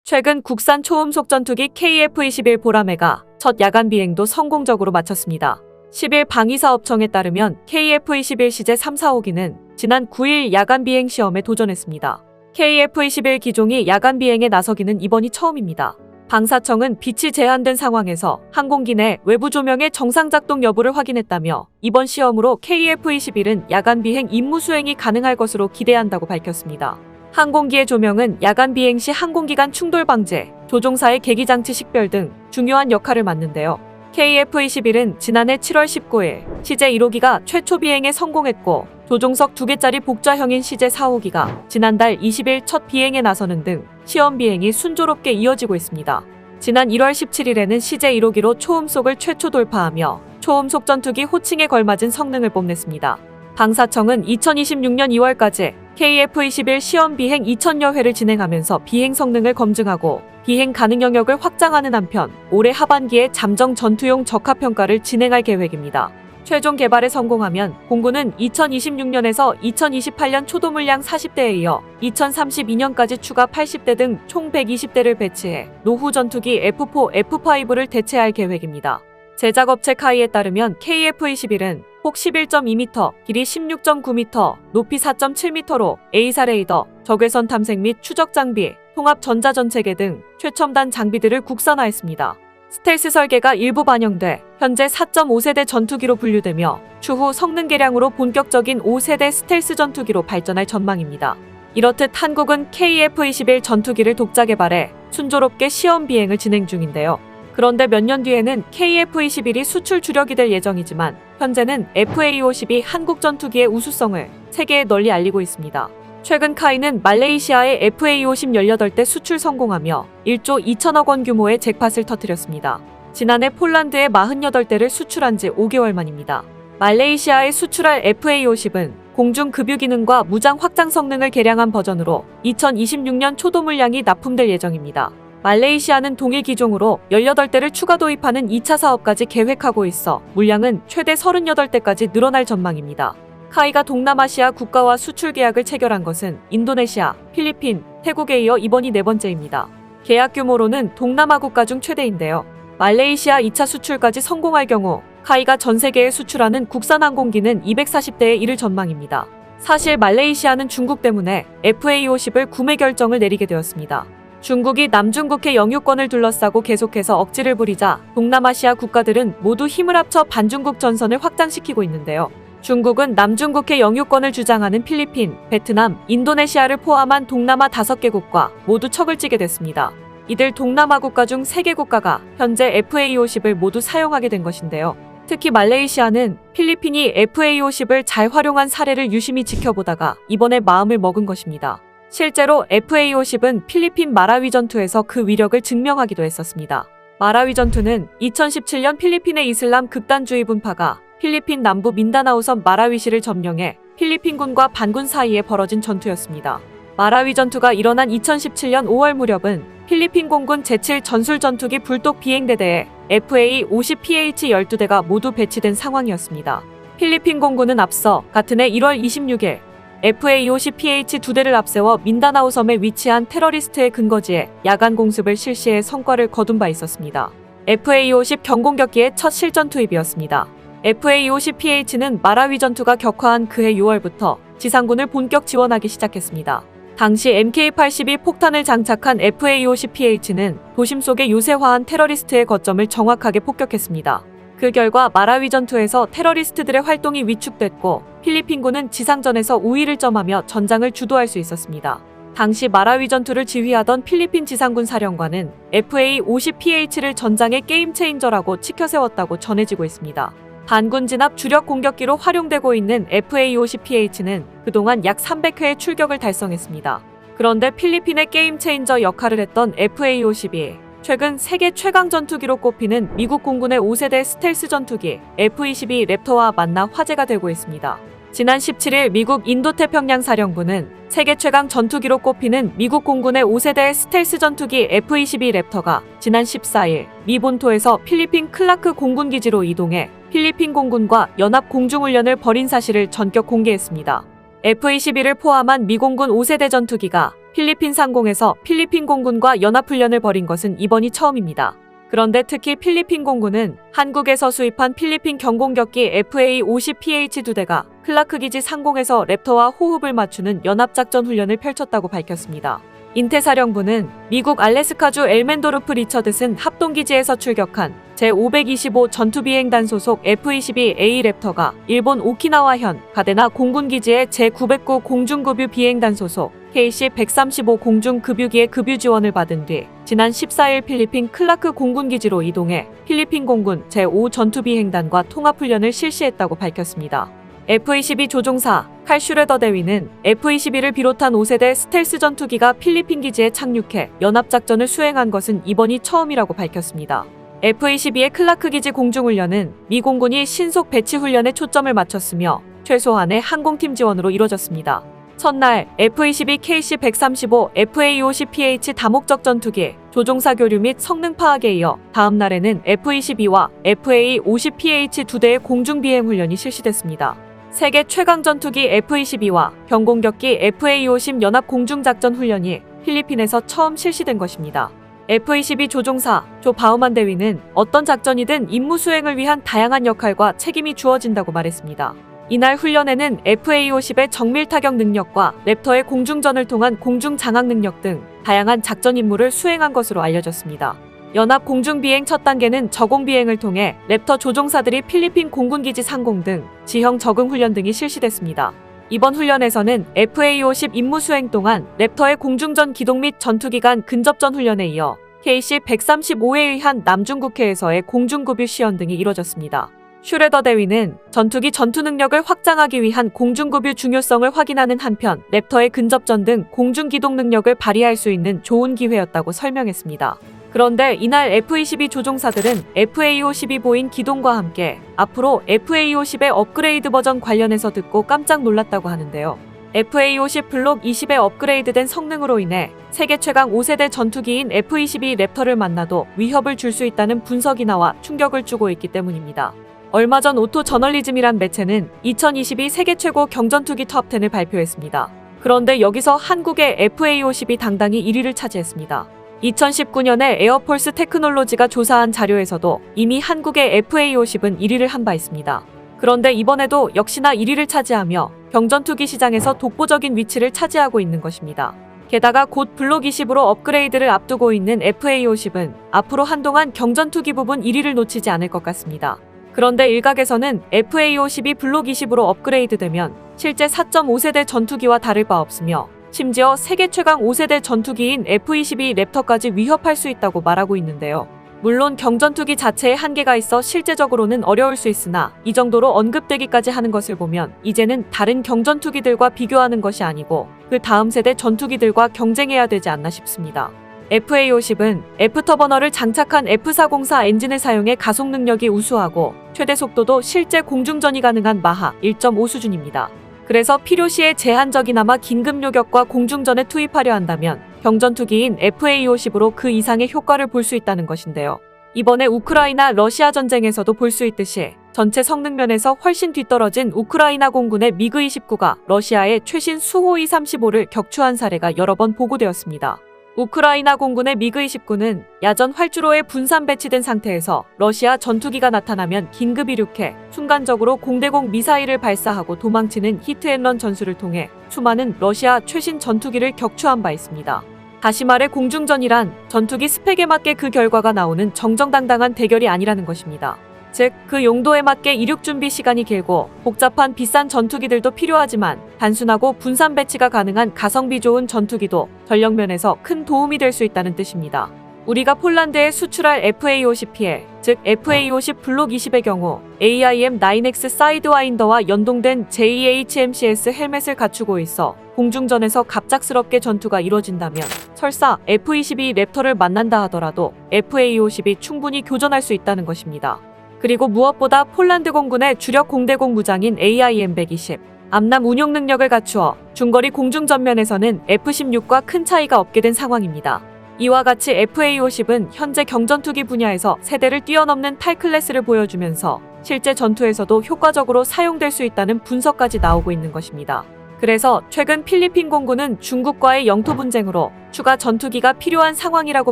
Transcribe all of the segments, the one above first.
최근 국산 초음속 전투기 KF-21 보라매가 첫 야간 비행도 성공적으로 마쳤습니다. 10일 방위사업청에 따르면 KF-21 시제 3, 4호기는 지난 9일 야간 비행 시험에 도전했습니다. KF-21 기종이 야간 비행에 나서기는 이번이 처음입니다. 방사청은 빛이 제한된 상황에서 항공기 내 외부 조명의 정상 작동 여부를 확인했다며 이번 시험으로 KF-21은 야간 비행 임무 수행이 가능할 것으로 기대한다고 밝혔습니다. 항공기의 조명은 야간 비행 시 항공기 간 충돌 방제, 조종사의 계기장치 식별 등 중요한 역할을 맡는데요. KF-21은 지난해 7월 19일 시제 1호기가 최초 비행에 성공했고 조종석 2개짜리 복좌형인 시제 4호기가 지난달 20일 첫 비행에 나서는 등 시험 비행이 순조롭게 이어지고 있습니다. 지난 1월 17일에는 시제 1호기로 초음속을 최초 돌파하며 초음속 전투기 호칭에 걸맞은 성능을 뽐냈습니다. 방사청은 2026년 2월까지 KF-21 시험 비행 2000여 회를 진행하면서 비행 성능을 검증하고 비행 가능 영역을 확장하는 한편 올해 하반기에 잠정 전투용 적합평가를 진행할 계획입니다. 최종 개발에 성공하면 공군은 2026년에서 2028년 초도 물량 40대에 이어 2032년까지 추가 80대 등 총 120대를 배치해 노후 전투기 F4, F5를 대체할 계획입니다. 제작업체 카이에 따르면 KF-21은 폭 11.2m, 길이 16.9m, 높이 4.7m로 A사 레이더, 적외선 탐색 및 추적 장비, 통합 전자전체계 등 최첨단 장비들을 국산화했습니다. 스텔스 설계가 일부 반영돼 현재 4.5세대 전투기로 분류되며 추후 성능 개량으로 본격적인 5세대 스텔스 전투기로 발전할 전망입니다. 이렇듯 한국은 KF-21 전투기를 독자 개발해 순조롭게 시험 비행을 진행 중인데요. 그런데 몇 년 뒤에는 KF-21이 수출 주력이 될 예정이지만 현재는 FA-50이 한국 전투기의 우수성을 세계에 널리 알리고 있습니다. 최근 카이는 말레이시아의 FA-50 18대 수출 성공하며 1조 2천억 원 규모의 잭팟을 터뜨렸습니다. 지난해 폴란드에 48대를 수출한 지 5개월 만입니다. 말레이시아에 수출할 FA-50은 공중 급유 기능과 무장 확장 성능을 개량한 버전으로 2026년 초도 물량이 납품될 예정입니다. 말레이시아는 동일 기종으로 18대를 추가 도입하는 2차 사업까지 계획하고 있어 물량은 최대 38대까지 늘어날 전망입니다. 카이가 동남아시아 국가와 수출 계약을 체결한 것은 인도네시아, 필리핀, 태국에 이어 이번이 4번째입니다. 계약 규모로는 동남아 국가 중 최대인데요. 말레이시아 2차 수출까지 성공할 경우 카이가 전 세계에 수출하는 국산 항공기는 240대에 이를 전망입니다. 사실 말레이시아는 중국 때문에 FA-50을 구매 결정을 내리게 되었습니다. 중국이 남중국해 영유권을 둘러싸고 계속해서 억지를 부리자 동남아시아 국가들은 모두 힘을 합쳐 반중국 전선을 확장시키고 있는데요. 중국은 남중국해 영유권을 주장하는 필리핀, 베트남, 인도네시아를 포함한 동남아 5개국과 모두 척을 찌게 됐습니다. 이들 동남아 국가 중 3개 국가가 현재 FA-50을 모두 사용하게 된 것인데요. 특히 말레이시아는 필리핀이 FA-50을 잘 활용한 사례를 유심히 지켜보다가 이번에 마음을 먹은 것입니다. 실제로 FA-50은 필리핀 마라위 전투에서 그 위력을 증명하기도 했었습니다. 마라위 전투는 2017년 필리핀의 이슬람 극단주의 분파가 필리핀 남부 민다나오섬 마라위시를 점령해 필리핀군과 반군 사이에 벌어진 전투였습니다. 마라위 전투가 일어난 2017년 5월 무렵은 필리핀 공군 제7 전술 전투기 불독 비행대대에 FA-50PH 12대가 모두 배치된 상황이었습니다. 필리핀 공군은 앞서 같은 해 1월 26일 FA-50PH 2대를 앞세워 민다나오 섬에 위치한 테러리스트의 근거지에 야간 공습을 실시해 성과를 거둔 바 있었습니다. FA-50 경공격기의 첫 실전 투입이었습니다. FA-50PH는 마라위 전투가 격화한 그해 6월부터 지상군을 본격 지원하기 시작했습니다. 당시 MK-82 폭탄을 장착한 FA-50PH는 도심 속의 요새화한 테러리스트의 거점을 정확하게 폭격했습니다. 그 결과 마라위 전투에서 테러리스트들의 활동이 위축됐고 필리핀군은 지상전에서 우위를 점하며 전장을 주도할 수 있었습니다. 당시 마라위 전투를 지휘하던 필리핀 지상군 사령관은 FA-50PH를 전장의 게임 체인저라고 치켜세웠다고 전해지고 있습니다. 반군 진압 주력 공격기로 활용되고 있는 FA-50PH는 그동안 약 300회의 출격을 달성했습니다. 그런데 필리핀의 게임 체인저 역할을 했던 FA-50이 최근 세계 최강 전투기로 꼽히는 미국 공군의 5세대 스텔스 전투기 F-22 랩터와 만나 화제가 되고 있습니다. 지난 17일 미국 인도태평양 사령부는 세계 최강 전투기로 꼽히는 미국 공군의 5세대 스텔스 전투기 F-22 랩터가 지난 14일 미 본토에서 필리핀 클라크 공군기지로 이동해 필리핀 공군과 연합 공중훈련을 벌인 사실을 전격 공개했습니다. F-22를 포함한 미 공군 5세대 전투기가 필리핀 상공에서 필리핀 공군과 연합훈련을 벌인 것은 이번이 처음입니다. 그런데 특히 필리핀 공군은 한국에서 수입한 필리핀 경공격기 FA-50PH 2대가 클라크 기지 상공에서 랩터와 호흡을 맞추는 연합작전 훈련을 펼쳤다고 밝혔습니다. 인태사령부는 미국 알래스카주 엘멘도르프 리처드슨 합동기지에서 출격한 제525 전투비행단 소속 F-22A 랩터가 일본 오키나와현 가데나 공군기지의 제909 공중급유 비행단 소속 KC-135 공중급유기의 급유 지원을 받은 뒤 지난 14일 필리핀 클라크 공군기지로 이동해 필리핀 공군 제5 전투비행단과 통합훈련을 실시했다고 밝혔습니다. F-22 조종사 칼 슈레더 대위는 F-22를 비롯한 5세대 스텔스 전투기가 필리핀 기지에 착륙해 연합작전을 수행한 것은 이번이 처음이라고 밝혔습니다. F-22의 클라크 기지 공중훈련은 미 공군이 신속 배치 훈련에 초점을 맞췄으며 최소한의 항공팀 지원으로 이뤄졌습니다. 첫날 F-22 KC-135 FA-50PH 다목적 전투기 조종사 교류 및 성능 파악에 이어 다음 날에는 F-22와 FA-50PH 2대의 공중비행 훈련이 실시됐습니다. 세계 최강 전투기 F-22와 경공격기 FA-50 연합 공중작전 훈련이 필리핀에서 처음 실시된 것입니다. F-22 조종사 조 바우만 대위는 어떤 작전이든 임무 수행을 위한 다양한 역할과 책임이 주어진다고 말했습니다. 이날 훈련에는 FA-50의 정밀 타격 능력과 랩터의 공중전을 통한 공중 장악 능력 등 다양한 작전 임무를 수행한 것으로 알려졌습니다. 연합 공중비행 첫 단계는 저공비행을 통해 랩터 조종사들이 필리핀 공군기지 상공 등 지형 적응 훈련 등이 실시됐습니다. 이번 훈련에서는 FA-50 임무 수행 동안 랩터의 공중전 기동 및 전투기간 근접전 훈련에 이어 KC-135에 의한 남중국해에서의 공중급유 시연 등이 이뤄졌습니다. 슈레더 대위는 전투기 전투 능력을 확장하기 위한 공중급유 중요성을 확인하는 한편 랩터의 근접전 등 공중기동 능력을 발휘할 수 있는 좋은 기회였다고 설명했습니다. 그런데 이날 F-22 조종사들은 FA-50이 보인 기동과 함께 앞으로 FA-50의 업그레이드 버전 관련해서 듣고 깜짝 놀랐다고 하는데요. FA-50 블록 20의 업그레이드된 성능으로 인해 세계 최강 5세대 전투기인 F-22 랩터를 만나도 위협을 줄 수 있다는 분석이 나와 충격을 주고 있기 때문입니다. 얼마 전 오토 저널리즘이란 매체는 2022 세계 최고 경전투기 톱10을 발표했습니다. 그런데 여기서 한국의 FA-50이 당당히 1위를 차지했습니다. 2019년에 에어폴스 테크놀로지가 조사한 자료에서도 이미 한국의 FA-50은 1위를 한 바 있습니다. 그런데 이번에도 역시나 1위를 차지하며 경전투기 시장에서 독보적인 위치를 차지하고 있는 것입니다. 게다가 곧 블록 20으로 업그레이드를 앞두고 있는 FA-50은 앞으로 한동안 경전투기 부분 1위를 놓치지 않을 것 같습니다. 그런데 일각에서는 FA-50이 블록 20으로 업그레이드되면 실제 4.5세대 전투기와 다를 바 없으며 심지어 세계 최강 5세대 전투기인 F-22 랩터까지 위협할 수 있다고 말하고 있는데요. 물론 경전투기 자체에 한계가 있어 실제적으로는 어려울 수 있으나 이 정도로 언급되기까지 하는 것을 보면 이제는 다른 경전투기들과 비교하는 것이 아니고 그 다음 세대 전투기들과 경쟁해야 되지 않나 싶습니다. FA-50은 F터버너를 장착한 F404 엔진을 사용해 가속 능력이 우수하고 최대 속도도 실제 공중전이 가능한 마하 1.5 수준입니다. 그래서 필요시에 제한적이나마 긴급 요격과 공중전에 투입하려 한다면 경전투기인 FA-50으로 그 이상의 효과를 볼 수 있다는 것인데요. 이번에 우크라이나 러시아 전쟁에서도 볼 수 있듯이 전체 성능 면에서 훨씬 뒤떨어진 우크라이나 공군의 미그-29가 러시아의 최신 수호이 35를 격추한 사례가 여러 번 보고되었습니다. 우크라이나 공군의 미그-29는 야전 활주로에 분산 배치된 상태에서 러시아 전투기가 나타나면 긴급 이륙해 순간적으로 공대공 미사일을 발사하고 도망치는 히트앤런 전술을 통해 수많은 러시아 최신 전투기를 격추한 바 있습니다. 다시 말해 공중전이란 전투기 스펙에 맞게 그 결과가 나오는 정정당당한 대결이 아니라는 것입니다. 즉, 그 용도에 맞게 이륙 준비 시간이 길고 복잡한 비싼 전투기들도 필요하지만 단순하고 분산 배치가 가능한 가성비 좋은 전투기도 전력면에서 큰 도움이 될 수 있다는 뜻입니다. 우리가 폴란드에 수출할 FA-50PL, 즉 FA-50 블록 20의 경우 AIM-9X 사이드와인더와 연동된 JHMCS 헬멧을 갖추고 있어 공중전에서 갑작스럽게 전투가 이뤄진다면 설사 F-22 랩터를 만난다 하더라도 FA-50이 충분히 교전할 수 있다는 것입니다. 그리고 무엇보다 폴란드 공군의 주력 공대공 무장인 AIM-120, 암남 운용 능력을 갖추어 중거리 공중 전면에서는 F-16과 큰 차이가 없게 된 상황입니다. 이와 같이 FA-50은 현재 경전투기 분야에서 세대를 뛰어넘는 탈클래스를 보여주면서 실제 전투에서도 효과적으로 사용될 수 있다는 분석까지 나오고 있는 것입니다. 그래서 최근 필리핀 공군은 중국과의 영토 분쟁으로 추가 전투기가 필요한 상황이라고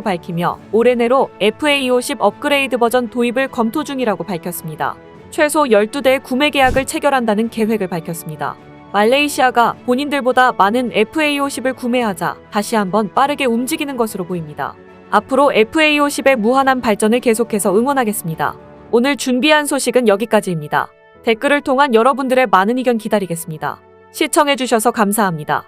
밝히며 올해 내로 FA-50 업그레이드 버전 도입을 검토 중이라고 밝혔습니다. 최소 12대 구매 계약을 체결한다는 계획을 밝혔습니다. 말레이시아가 본인들보다 많은 FA-50을 구매하자 다시 한번 빠르게 움직이는 것으로 보입니다. 앞으로 FA-50의 무한한 발전을 계속해서 응원하겠습니다. 오늘 준비한 소식은 여기까지입니다. 댓글을 통한 여러분들의 많은 의견 기다리겠습니다. 시청해주셔서 감사합니다.